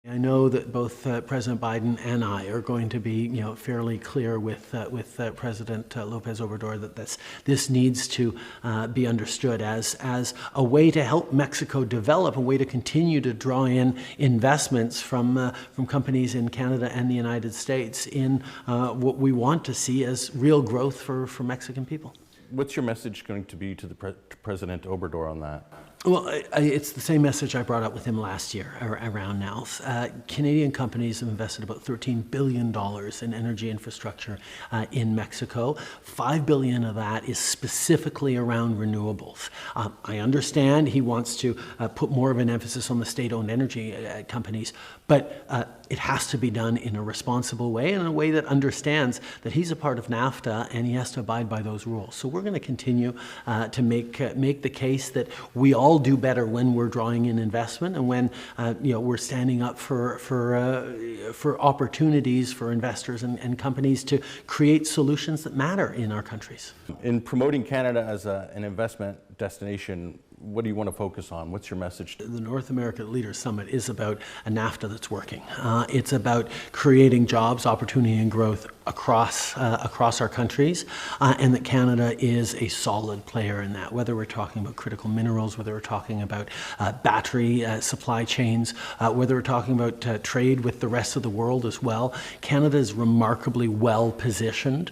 I know that both President Biden and I are going to be, fairly clear with President López Obrador that this needs to be understood as a way to help Mexico develop, a way to continue to draw in investments from companies in Canada and the United States in what we want to see as real growth for Mexican people. What's your message going to be to the President Obrador on that? Well, it's the same message I brought up with him last year around now. Canadian companies have invested about $13 billion in energy infrastructure in Mexico. $5 billion of that is specifically around renewables. I understand he wants to put more of an emphasis on the state-owned energy companies, but it has to be done in a responsible way and in a way that understands that he's a part of NAFTA and he has to abide by those rules. So we're going to continue to make the case that we all do better when we're drawing in investment and when we're standing up for opportunities for investors and companies to create solutions that matter in our countries. In promoting Canada as an investment destination, what do you want to focus on? What's your message? The North America Leaders Summit is about a NAFTA that's working. It's about creating jobs, opportunity, and growth across our countries, and that Canada is a solid player in that, whether we're talking about critical minerals, whether we're talking about battery supply chains, whether we're talking about trade with the rest of the world as well. Canada is remarkably well positioned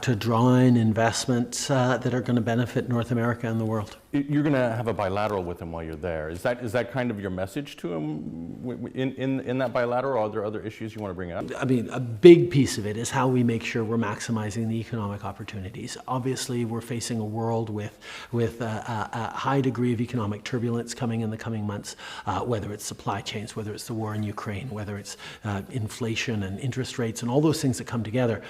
to draw in investments that are going to benefit North America and the world. You're going to have a bilateral with him while you're there. Is that kind of your message to him in that bilateral, or are there other issues you want to bring up? I mean, a big piece of it is how we make sure we're maximizing the economic opportunities. Obviously, we're facing a world with a high degree of economic turbulence coming in the coming months, whether it's supply chains, whether it's the war in Ukraine, whether it's inflation and interest rates and all those things that come together.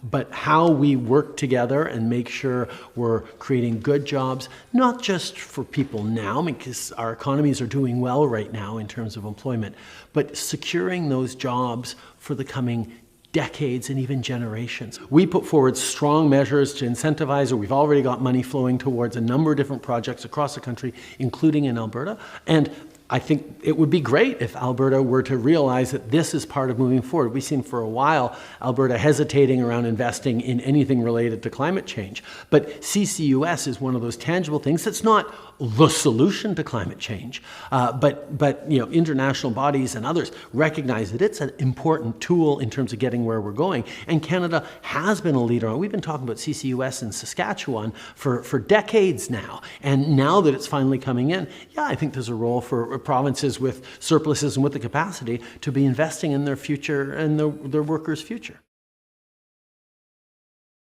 But how we work together and make sure we're creating good jobs, not just for people now, because our economies are doing well right now in terms of employment, but securing those jobs for the coming decades and even generations. We put forward strong measures to incentivize, or we've already got money flowing towards a number of different projects across the country, including in Alberta. And I think it would be great if Alberta were to realize that this is part of moving forward. We've seen for a while Alberta hesitating around investing in anything related to climate change. But CCUS is one of those tangible things that's not the solution to climate change. But international bodies and others recognize that it's an important tool in terms of getting where we're going. And Canada has been a leader. We've been talking about CCUS in Saskatchewan for decades now. And now that it's finally coming in, I think there's a role for provinces with surpluses and with the capacity to be investing in their future and their workers' future.